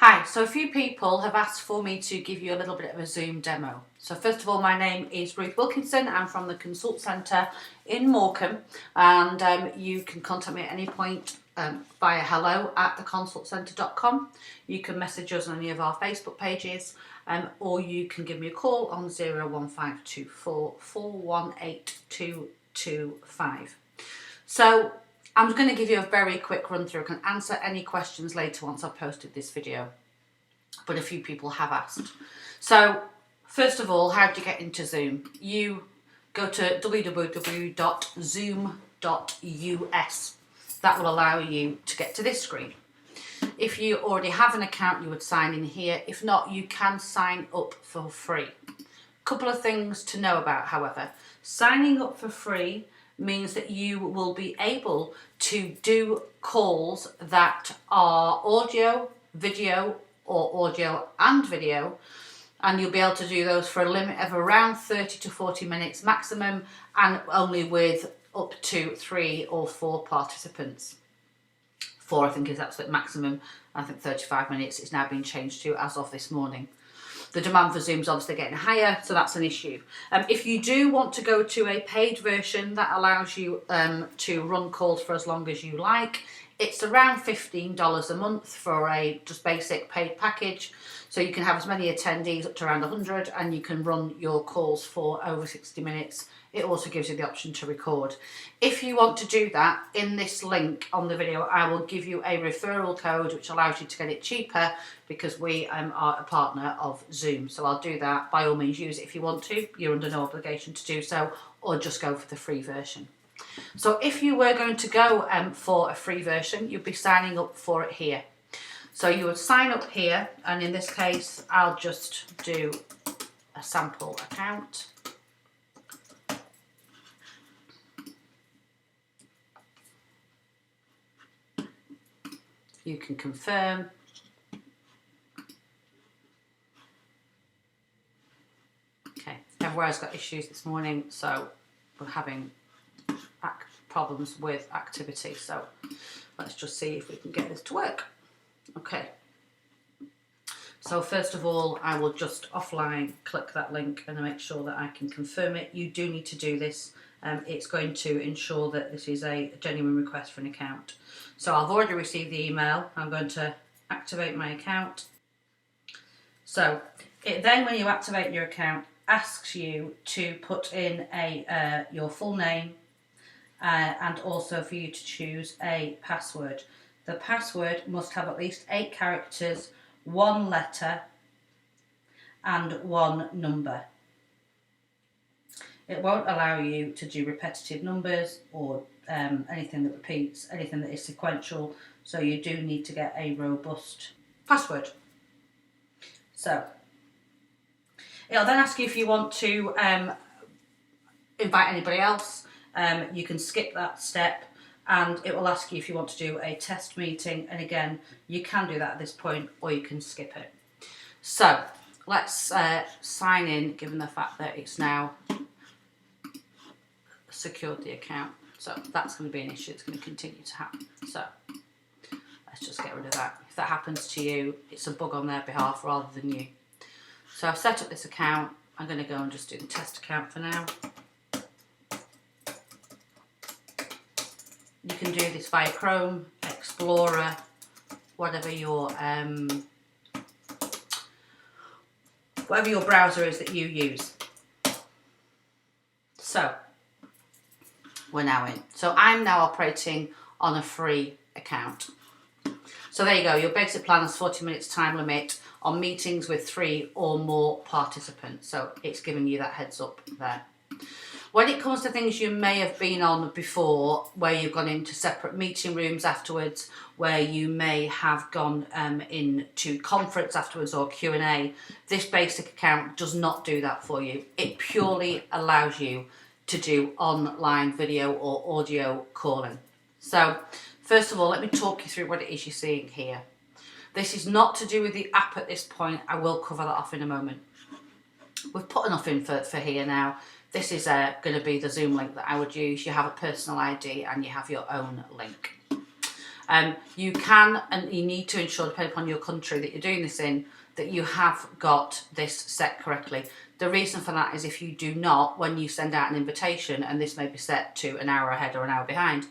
Hi, so a few people have asked for me to give you a little bit of a Zoom demo. So first of all, my name is Ruth Wilkinson. I'm from the Consult Centre in Morecambe, and you can contact me at any point via hello@theconsultcentre.com. You can message us on any of our Facebook pages, or you can give me a call on 01524 418 225. So I'm going to give you a very quick run through. I can answer any questions later once I've posted this video, but a few people have asked. So first of all, how do you get into Zoom? You go to www.zoom.us. That will allow you to get to this screen. If you already have an account, you would sign in here. If not, you can sign up for free. Couple of things to know about, however. Signing up for free means that you will be able to do calls that are audio, video, or audio and video, and you'll be able to do those for a limit of around 30 to 40 minutes maximum, and only with up to 3 or 4 participants. 4 I think is absolute maximum. I think 35 minutes is now being changed to as of this morning. The demand for Zoom is obviously getting higher, so that's an issue. If you do want to go to a paid version that allows you to run calls for as long as you like, it's around $15 a month for a just basic paid package. So you can have as many attendees up to around 100, and you can run your calls for over 60 minutes. It also gives you the option to record. If you want to do that, in this link on the video, I will give you a referral code which allows you to get it cheaper, because we are a partner of Zoom. So I'll do that. By all means, use it if you want to. You're under no obligation to do so, or just go for the free version. So if you were going to go for a free version, you'd be signing up for it here. So you would sign up here, and in this case, I'll just do a sample account. You can confirm. Okay, everywhere's got issues this morning, so we're having problems with activity. So let's just see if we can get this to work. Okay. So first of all, I will just offline click that link and make sure that I can confirm it. You do need to do this. It's going to ensure that this is a genuine request for an account. So I've already received the email. I'm going to activate my account. So then when you activate your account, asks you to put in your full name and also for you to choose a password. The password must have at least 8 characters, 1 letter and 1 number. It won't allow you to do repetitive numbers or anything that repeats, anything that is sequential, so you do need to get a robust password. So it'll then ask you if you want to invite anybody else. You can skip that step, and it will ask you if you want to do a test meeting, and again, you can do that at this point, or you can skip it. So let's sign in, given the fact that it's now secured the account. So that's going to be an issue. It's going to continue to happen. So let's just get rid of that. If that happens to you, it's a bug on their behalf rather than you. So I've set up this account. I'm going to go and just do the test account for now. You can do this via Chrome, Explorer, whatever your browser is that you use. So we're now in. So I'm now operating on a free account. So there you go. Your basic plan has 40 minutes time limit on meetings with 3 or more participants. So it's giving you that heads up there. When it comes to things you may have been on before, where you've gone into separate meeting rooms afterwards, where you may have gone into conference afterwards or Q&A, this basic account does not do that for you. It purely allows you to do online video or audio calling. So first of all, let me talk you through what it is you're seeing here. This is not to do with the app at this point. I will cover that off in a moment. We've put enough in for here now. This is going to be the Zoom link that I would use. You have a personal ID and you have your own link. You can and you need to ensure, depending upon your country that you're doing this in, that you have got this set correctly. The reason for that is if you do not, when you send out an invitation, and this may be set to an hour ahead or an hour behind,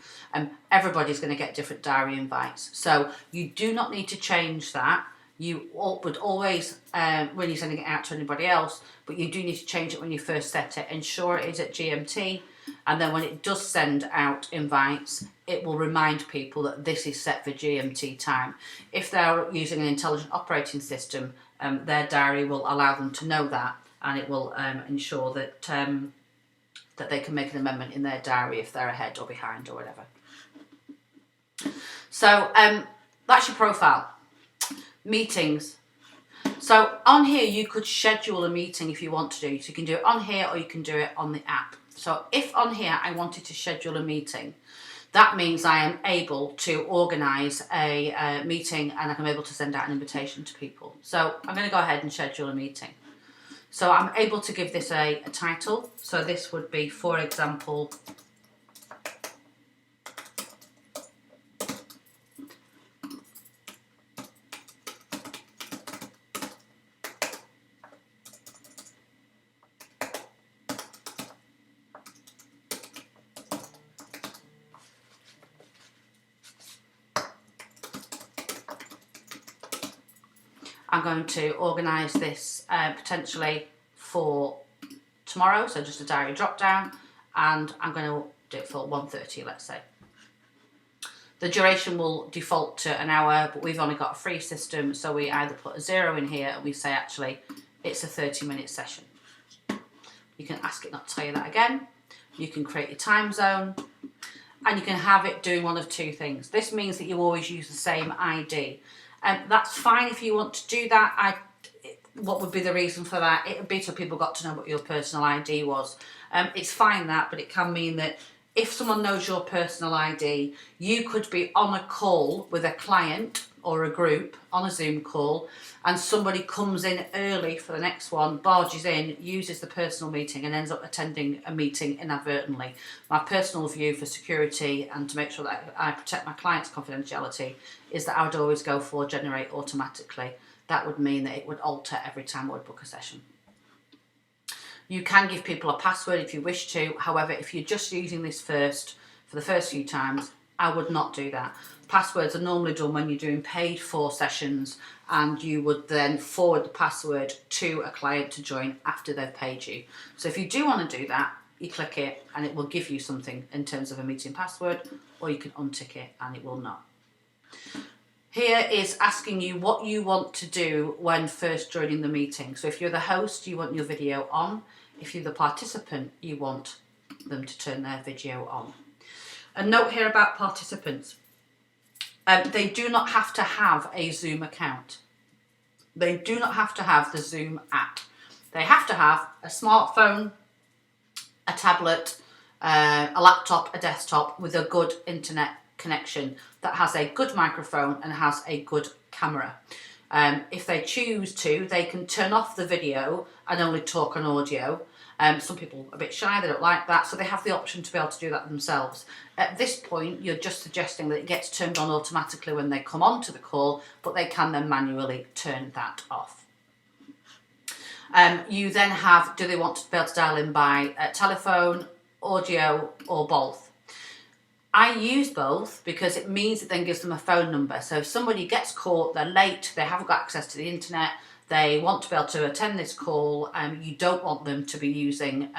everybody's going to get different diary invites. So you do not need to change that. You would always, when you're sending it out to anybody else, but you do need to change it when you first set it. Ensure it is at GMT, and then when it does send out invites, it will remind people that this is set for GMT time. If they're using an intelligent operating system, their diary will allow them to know that, and it will ensure that that they can make an amendment in their diary if they're ahead or behind or whatever. So that's your profile. Meetings. So on here you could schedule a meeting if you want to do. So you can do it on here or you can do it on the app. So if on here I wanted to schedule a meeting, that means I am able to organise a meeting and I'm able to send out an invitation to people. So I'm going to go ahead and schedule a meeting. So I'm able to give this a title. So this would be, for example, I'm going to organise this potentially for tomorrow, so just a diary drop down, and I'm going to do it for 1:30, let's say. The duration will default to an hour, but we've only got a free system, so we either put a 0 in here and we say actually it's a 30-minute session. You can ask it not to tell you that again. You can create your time zone, and you can have it doing one of two things. This means that you always use the same ID. That's fine if you want to do that. What would be the reason for that? It would be so people got to know what your personal ID was. It's fine that, but it can mean that if someone knows your personal ID, you could be on a call with a client or a group on a Zoom call, and somebody comes in early for the next one, barges in, uses the personal meeting and ends up attending a meeting inadvertently. My personal view for security and to make sure that I protect my client's confidentiality is that I would always go for generate automatically. That would mean that it would alter every time I would book a session. You can give people a password if you wish to. However, if you're just using this first, for the first few times, I would not do that. Passwords are normally done when you're doing paid for sessions, and you would then forward the password to a client to join after they've paid you. So if you do want to do that, you click it and it will give you something in terms of a meeting password, or you can untick it and it will not. Here is asking you what you want to do when first joining the meeting. So if you're the host, you want your video on. If you're the participant, you want them to turn their video on. A note here about participants. They do not have to have a Zoom account. They do not have to have the Zoom app. They have to have a smartphone, a tablet, a laptop, a desktop with a good internet connection that has a good microphone and has a good camera. If they choose to, they can turn off the video and only talk on audio. Some people are a bit shy, they don't like that, so they have the option to be able to do that themselves. At this point, you're just suggesting that it gets turned on automatically when they come onto the call, but they can then manually turn that off. You then have, do they want to be able to dial in by telephone, audio, or both? I use both because it means it then gives them a phone number. So if somebody gets caught, they're late, they haven't got access to the internet, they want to be able to attend this call, you don't want them to be using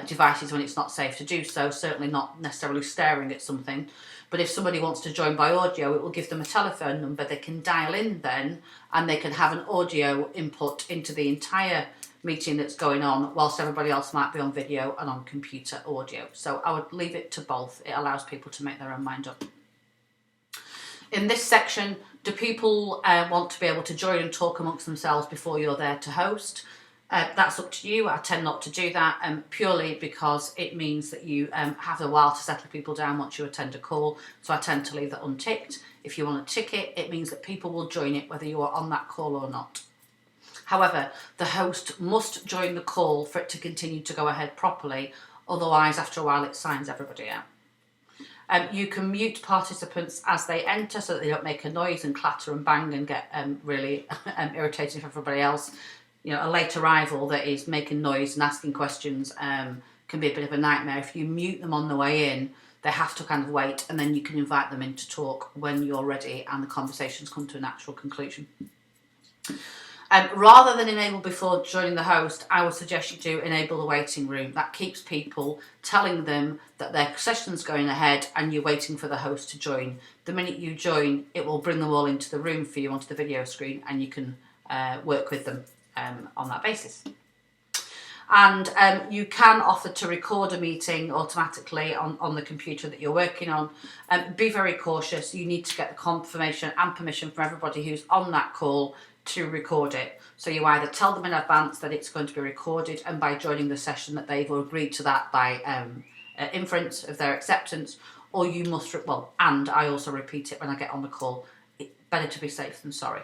devices when it's not safe to do so, certainly not necessarily staring at something. But if somebody wants to join by audio, it will give them a telephone number they can dial in then, and they can have an audio input into the entire meeting that's going on, whilst everybody else might be on video and on computer audio. So I would leave it to both. It allows people to make their own mind up. In this section, do people want to be able to join and talk amongst themselves before you're there to host? That's up to you. I tend not to do that purely because it means that you have a while to settle people down once you attend a call. So I tend to leave that unticked. If you want to tick it, it means that people will join it whether you are on that call or not. However, the host must join the call for it to continue to go ahead properly. Otherwise, after a while, it signs everybody out. You can mute participants as they enter so that they don't make a noise and clatter and bang and get really irritating for everybody else. You know, a late arrival that is making noise and asking questions can be a bit of a nightmare. If you mute them on the way in, they have to kind of wait, and then you can invite them in to talk when you're ready and the conversations come to a natural conclusion. Rather than enable before joining the host, I would suggest you do enable the waiting room. That keeps people telling them that their session's going ahead and you're waiting for the host to join. The minute you join, it will bring them all into the room for you onto the video screen, and you can work with them on that basis. And you can offer to record a meeting automatically on the computer that you're working on. Be very cautious. You need to get the confirmation and permission from everybody who's on that call to record it. So you either tell them in advance that it's going to be recorded, and by joining the session that they've agreed to that by inference of their acceptance, or you must, and I also repeat it when I get on the call, it's better to be safe than sorry.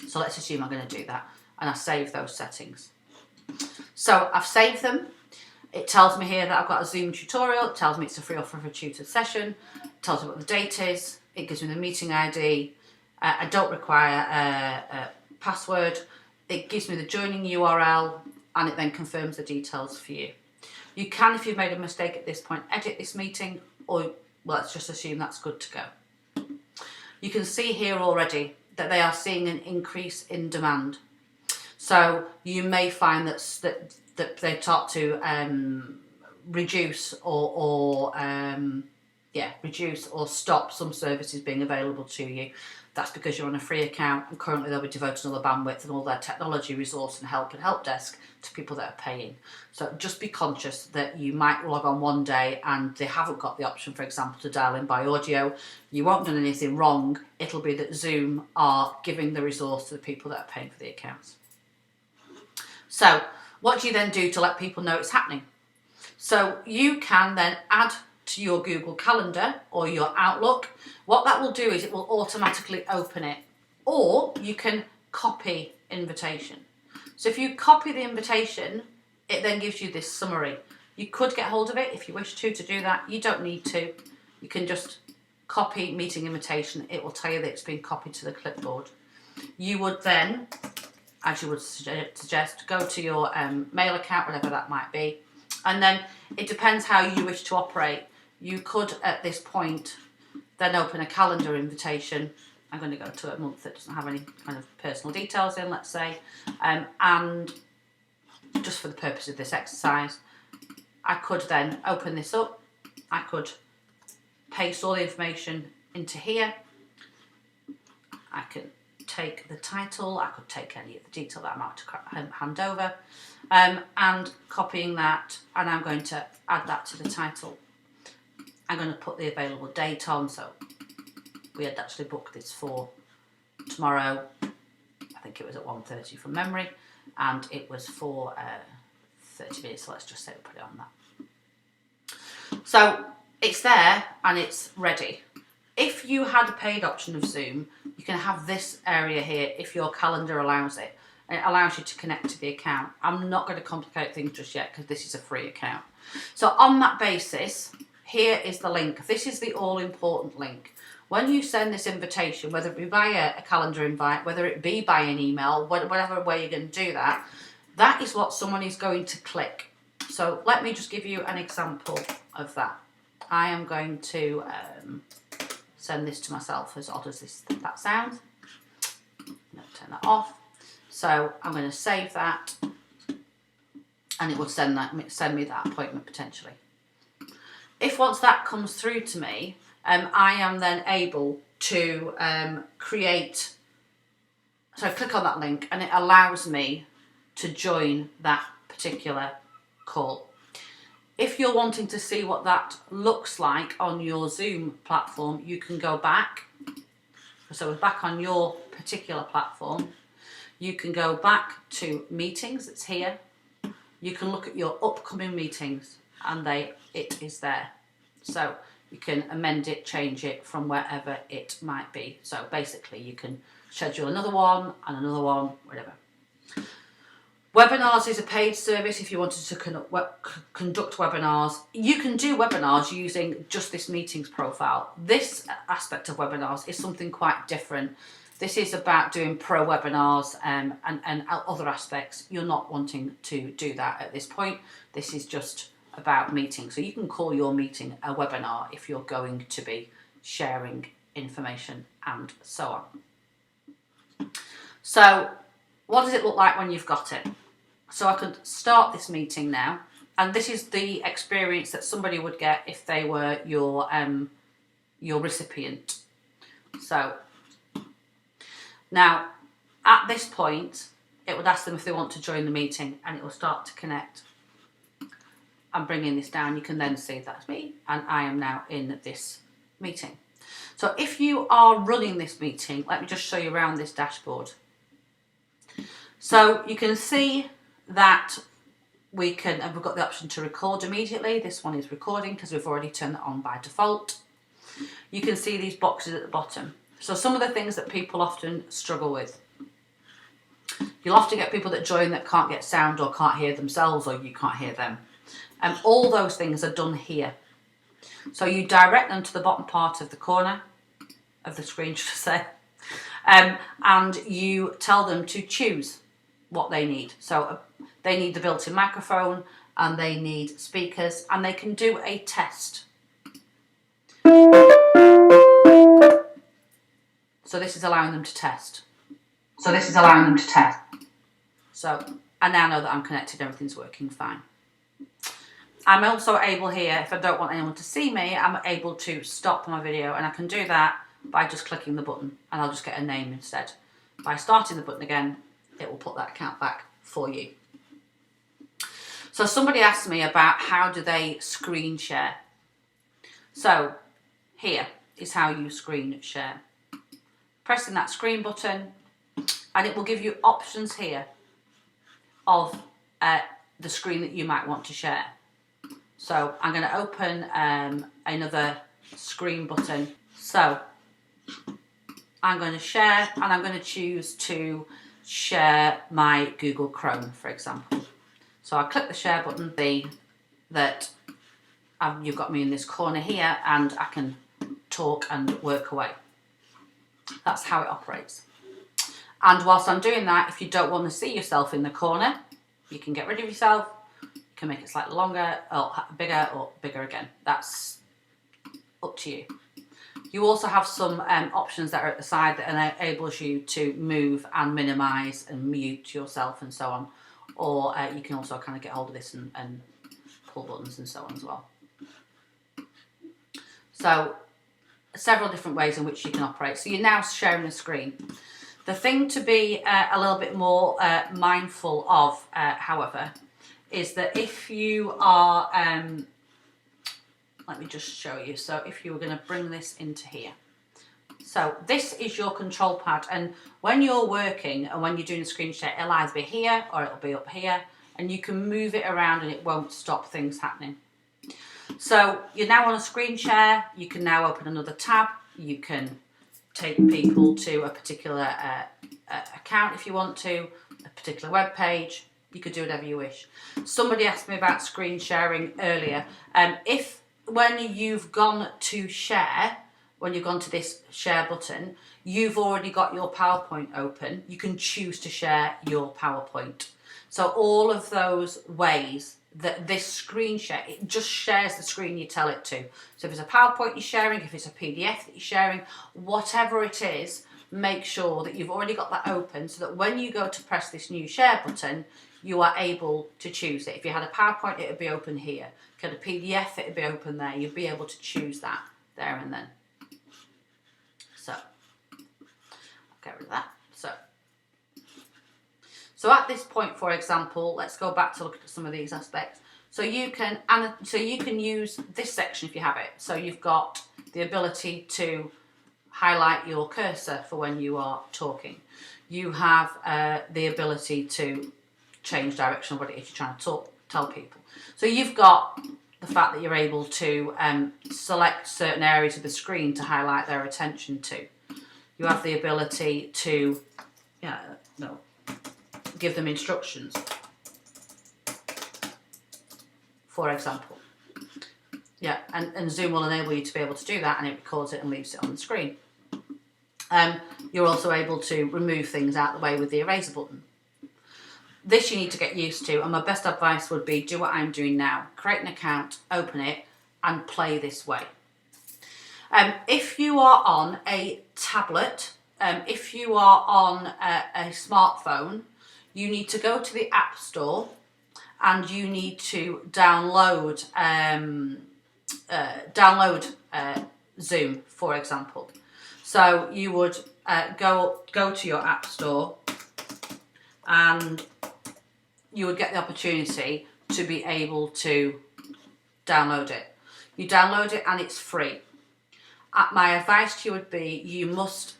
So let's assume I'm going to do that, and I save those settings. So I've saved them. It tells me here that I've got a Zoom tutorial. It tells me it's a free offer of a tutored session. It tells me what the date is. It gives me the meeting ID. I don't require a password. It gives me the joining URL, and it then confirms the details for you. You can, if you've made a mistake at this point, edit this meeting, or let's just assume that's good to go. You can see here already that they are seeing an increase in demand. So you may find that they start to reduce or stop some services being available to you. That's because you're on a free account, and currently they'll be devoting all the bandwidth and all their technology resource and help desk to people that are paying. So just be conscious that you might log on one day and they haven't got the option, for example, to dial in by audio. You won't have done anything wrong. It'll be that Zoom are giving the resource to the people that are paying for the accounts. So what do you then do to let people know it's happening? So you can then add to your Google Calendar or your Outlook. What that will do is it will automatically open it, or you can copy invitation. So if you copy the invitation, it then gives you this summary. You could get hold of it if you wish to do that. You don't need to. You can just copy meeting invitation. It will tell you that it's been copied to the clipboard. You would then, as you would suggest, go to your mail account, whatever that might be, and then it depends how you wish to operate. You could, at this point, then open a calendar invitation. I'm going to go to a month that doesn't have any kind of personal details in, let's say, and just for the purpose of this exercise, I could then open this up. I could paste all the information into here. I can take the title, I could take any of the detail that I'm about to hand over, and copying that, and I'm going to add that to the title. I'm going to put the available date on, so we had actually booked this for tomorrow. I think it was at 1:30 from memory, and it was for 30 minutes, so let's just say we put it on that. So it's there and it's ready. If you had a paid option of Zoom, you can have this area here if your calendar allows it, and it allows you to connect to the account. I'm not going to complicate things just yet because this is a free account. So on that basis, here is the link. This is the all-important link. When you send this invitation, whether it be by a calendar invite, whether it be by an email, whatever way you're going to do that, that is what someone is going to click. So let me just give you an example of that. I am going to send this to myself, as odd as that sounds. I'm going to turn that off. So I'm going to save that, and it will send me that appointment potentially. If once that comes through to me, I am then able to click on that link, and it allows me to join that particular call. If you're wanting to see what that looks like on your Zoom platform, you can go back. So we're back on your particular platform. You can go back to meetings, it's here. You can look at your upcoming meetings, and it is there. So you can amend it, change it from wherever it might be. So basically you can schedule another one and another one, whatever. Webinars is a paid service if you wanted to conduct webinars. You can do webinars using just this meetings profile. This aspect of webinars is something quite different. This is about doing pro webinars and other aspects. You're not wanting to do that at this point. This is just about meetings. So you can call your meeting a webinar if you're going to be sharing information and so on. So what does it look like when you've got it? So I could start this meeting now, and this is the experience that somebody would get if they were your recipient. So now at this point, it would ask them if they want to join the meeting, and it will start to connect. I'm bringing this down. You can then see that's me, and I am now in this meeting. So if you are running this meeting, let me just show you around this dashboard. So you can see that we've got the option to record immediately. This one is recording because we've already turned that on by default. You can see these boxes at the bottom. So some of the things that people often struggle with. You'll often get people that join that can't get sound or can't hear themselves, or you can't hear them. And all those things are done here. So you direct them to the bottom part of the corner of the screen, should I say, and you tell them to choose what they need. So they need the built-in microphone, and they need speakers, and they can do a test. So this is allowing them to test. So I now know that I'm connected, everything's working fine. I'm also able here, if I don't want anyone to see me, I'm able to stop my video, and I can do that by just clicking the button, and I'll just get a name instead. By starting the button again, it will put that account back for you. So somebody asked me about how do they screen share. So here is how you screen share. Pressing that screen button, and it will give you options here of the screen that you might want to share. So I'm going to open another screen button. So I'm going to share, and I'm going to choose to share my Google Chrome, for example. So I click the share button, see that you've got me in this corner here, and I can talk and work away. That's how it operates. And whilst I'm doing that, if you don't want to see yourself in the corner, you can get rid of yourself. You can make it slightly longer or bigger again. That's up to you. You also have some options that are at the side that enables you to move and minimise and mute yourself and so on. Or you can also kind of get hold of this and pull buttons and so on as well. So several different ways in which you can operate. So you're now sharing a screen. The thing to be a little bit more mindful of, however, is that if you are, let me just show you. So if you were going to bring this into here. So this is your control pad, and when you're working and when you're doing a screen share, it'll either be here or it'll be up here, and you can move it around and it won't stop things happening. So you're now on a screen share. You can now open another tab. You can take people to a particular account if you want to, a particular web page. You could do whatever you wish. Somebody asked me about screen sharing earlier. When you've gone to share, when you've gone to this share button, you've already got your PowerPoint open. You can choose to share your PowerPoint. So all of those ways that this screen share, it just shares the screen you tell it to. So if it's a PowerPoint you're sharing, if it's a PDF that you're sharing, whatever it is, make sure that you've already got that open so that when you go to press this new share button, you are able to choose it. If you had a PowerPoint, it would be open here. If you had a PDF, it would be open there. You'd be able to choose that there and then. So, I'll get rid of that. So at this point, for example, let's go back to look at some of these aspects. So you can use this section if you have it. So you've got the ability to highlight your cursor for when you are talking. You have the ability to change direction of what it is you're trying to tell people. So you've got the fact that you're able to select certain areas of the screen to highlight their attention to. You have the ability to give them instructions. for example. Yeah, and Zoom will enable you to be able to do that, and it records it and leaves it on the screen. You're also able to remove things out of the way with the eraser button. This you need to get used to, and my best advice would be do what I'm doing now. Create an account, open it, and play this way. If you are on a tablet, if you are on a smartphone, you need to go to the App Store and you need to download Zoom, for example. So you would go to your App Store and you would get the opportunity to be able to download it. You download it and it's free. My advice to you would be you must,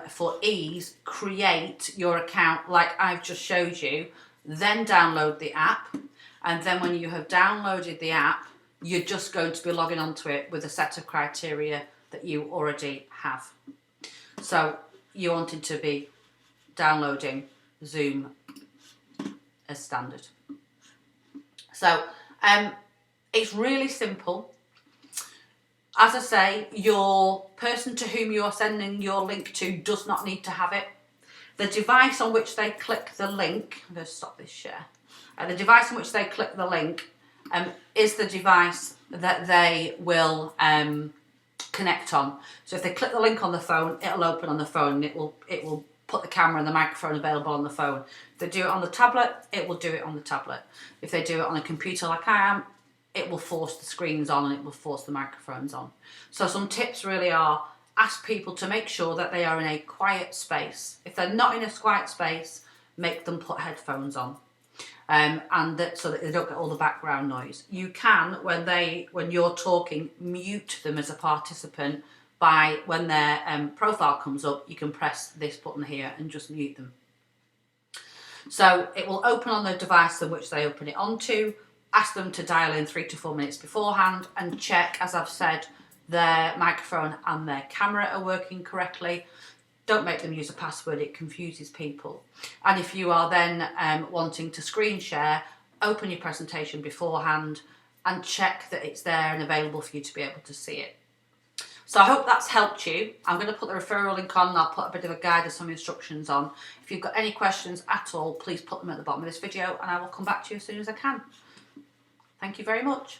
for ease, create your account like I've just showed you, then download the app, and then when you have downloaded the app, you're just going to be logging onto it with a set of criteria that you already have. So you wanted to be downloading Zoom as standard. So it's really simple. As I say, your person to whom you're sending your link to does not need to have it. The device on which they click the link, I'm going to stop this share. The device on which they click the link is the device that they will connect on. So if they click the link on the phone, it'll open on the phone. It will put the camera and the microphone available on the phone. If they do it on the tablet, it will do it on the tablet. If they do it on a computer like I am, it will force the screens on and it will force the microphones on. So some tips really are, ask people to make sure that they are in a quiet space. If they're not in a quiet space, make them put headphones on. So that they don't get all the background noise. You can, when you're talking, mute them as a participant by, when their profile comes up, you can press this button here and just mute them. So it will open on the device in which they open it onto. Ask them to dial in 3 to 4 minutes beforehand and check, as I've said, their microphone and their camera are working correctly. Don't make them use a password, it confuses people. And if you are then wanting to screen share, open your presentation beforehand and check that it's there and available for you to be able to see it. So I hope that's helped you. I'm going to put the referral link on and I'll put a bit of a guide and some instructions on. If you've got any questions at all, please put them at the bottom of this video and I will come back to you as soon as I can. Thank you very much.